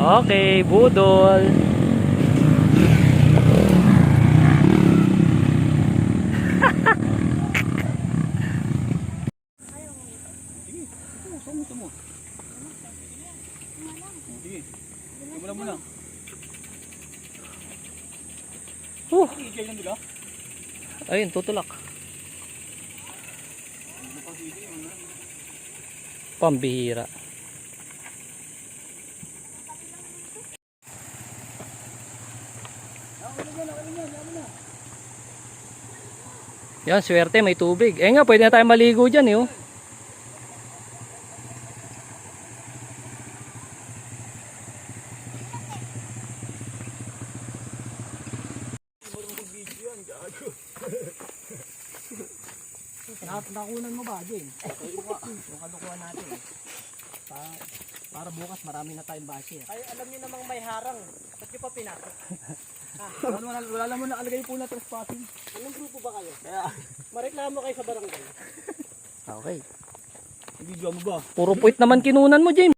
Okay, budol. Ayun, tutulak. Pambihira. Yan, swerte, may tubig. Eh nga, pwede na tayo maligo dyan eh. Oh. Nakunan mo ba, Jane? Yung kalukuhan natin. Para bukas marami na tayong basher. Ay, alam niyo namang may harang. Ba't niyo pa pinasok? Wala naman nakalagay po na trespassing. Anong grupo ba kayo? Mareklamo kayo sa barangay. Okay. Video mo ba? Puro puwit naman kinunan mo, James.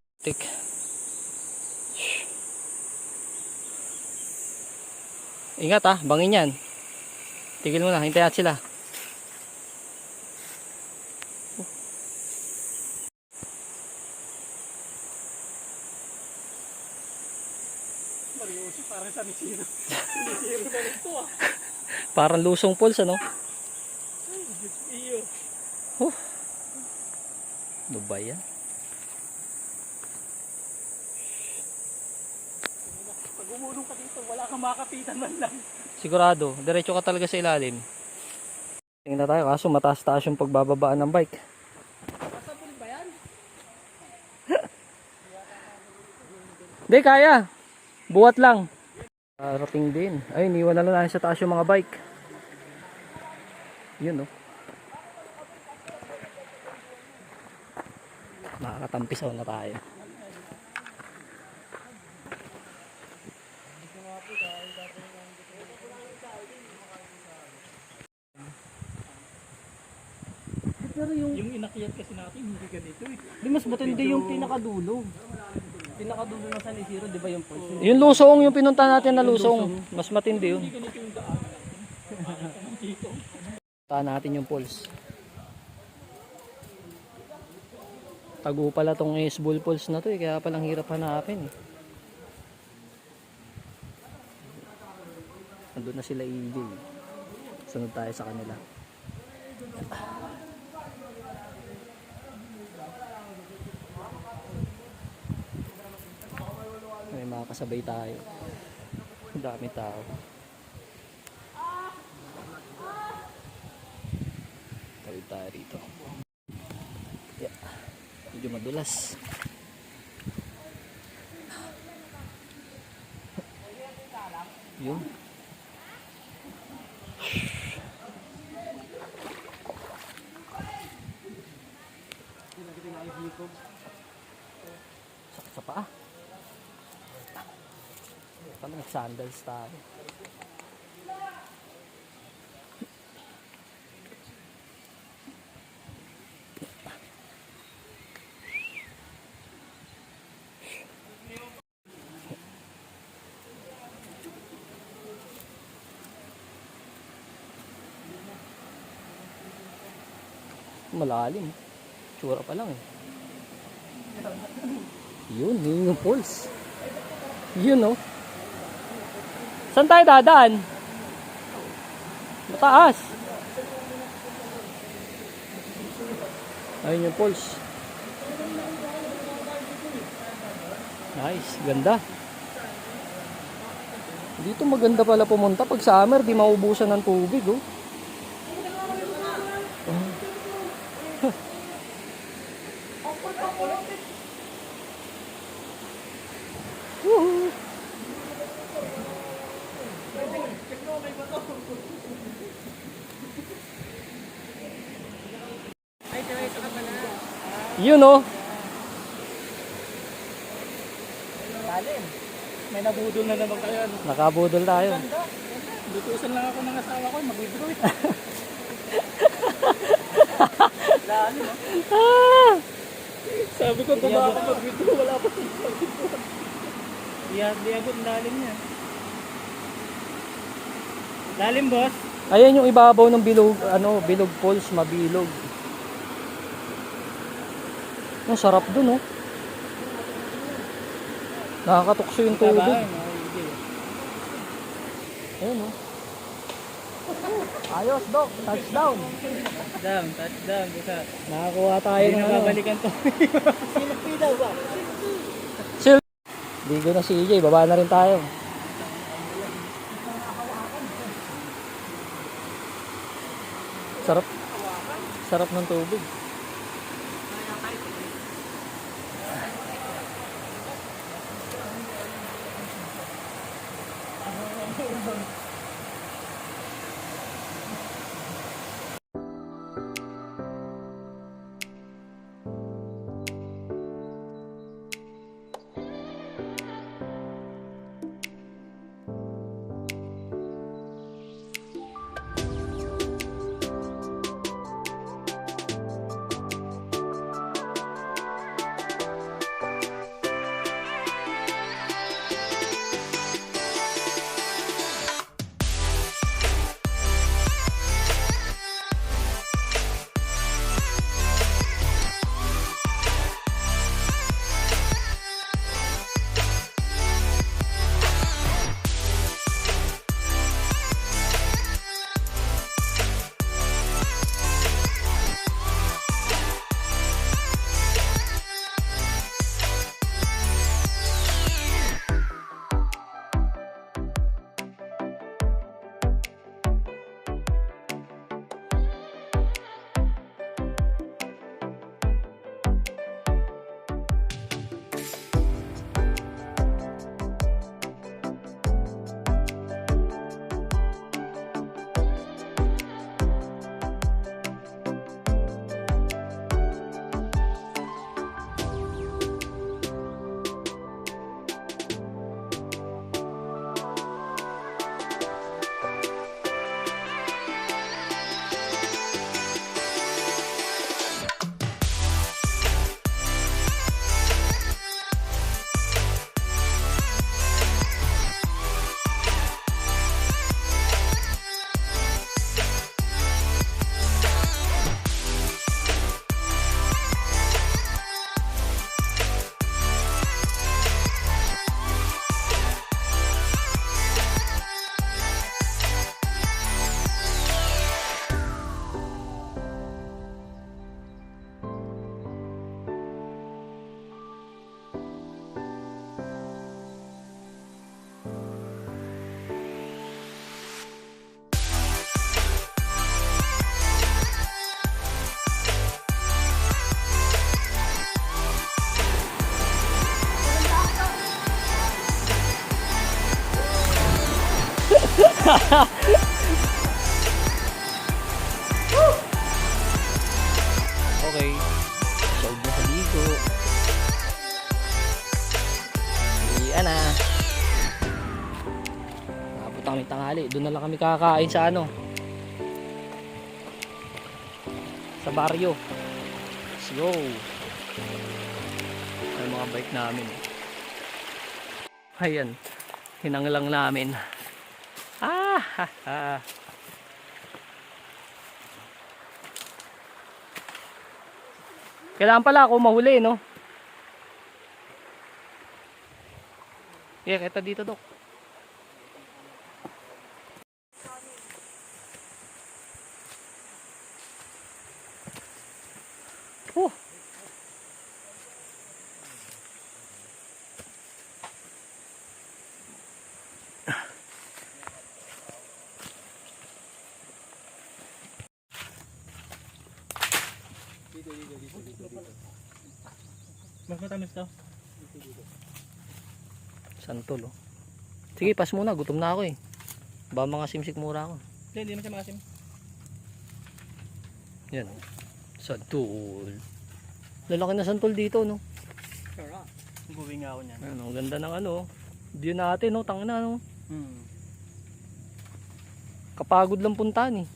Ingat ah, bangin yan. Tigil mo na, hintayin sila. Parang sa nisiro. Nisiro na ito ah. Parang lusong pulse, ano? Iyo. Ano ba yan? Pag umulong ka dito, wala kang makapitan man lang. Sigurado, diretso ka talaga sa ilalim. Tingnan na tayo, kaso mataas-taas yung pagbababaan ng bike. Masabulin ba yan? Hindi, kaya. Buhat lang. Rating din. Ay, iniwan na lang sa taas yung mga bike. Yun, no? Makakatampisaw na tayo. Pero yung inakyat kasi natin, hindi ganito eh. Di mas matindi yung pinakadulo. Pinakadulo ng San Isidro, di ba yung pulse? Yung lusong, yung pinunta natin na lusong. Mas matindi yun. Hindi ganito yung daan. Taan natin yung pulse. Tago pala tong S-Bull pulse na to eh. Kaya palang hirap hanapin eh. Nandun na sila EJ. Sunod tayo sa kanila. May makakasabay tayo. Dami tao. Tawid tayo rito. Yeah. Medyo madulas. Yun. Sakit sa paa. Kami nag-sandals tayo. Malalim. Tsura pa lang eh. Yun yung pulse. Yun oh. Saan tayo dadaan? Mataas. Ayun yung pulse. Nice, ganda. Dito maganda pala pumunta. Pag summer, di maubusan ng tubig oh. Woohoo! Yun oh. Lalim. May nabudol na naman kayo. Nakabudol tayo. Lutusan lang ako ng asawa ko, mag-withdraw eh. Lalim oh. Ah! Sabi ko, kung ako mag-withdraw, wala pa siya mag-withdraw. Di abot lalim niya. Lalim, boss. Ayan yung ibabaw ng bilog, bilog falls, mabilog. Ang sarap dun, oh. Nakakatukso yung tubig. Ayun, oh. Ayos, Dok. Touchdown. Touchdown. Busa. Nakakuha tayo Hindi ng na babalikan to. Silpi daw ba? Ligo na si EJ. Baba na rin tayo. Sarap. Sarap ng tubig. Okay. Solve na sa ligo. Iyan na. Nakapot kami tanghali. Doon na lang kami kakain sa sa baryo. Let's go. Ay mga bike namin. Ayan. Hinanglang namin. Ha ha. Kailangan pala ako mahuli, no? Yeah, kita dito, Dok. Oh. Mas matamis to. Santol oh. Sige, pas muna. Gutom na ako eh. Ba mga simsik mura ako. Hindi man siya maasim. Yan oh. Santol. Lalaki na santol dito no. Sarap. Guwi nga ako niyan. Ayan, ang ganda ng ano. Diyan natin no. Tangina no. Hmm. Kapagod lang puntahan eh.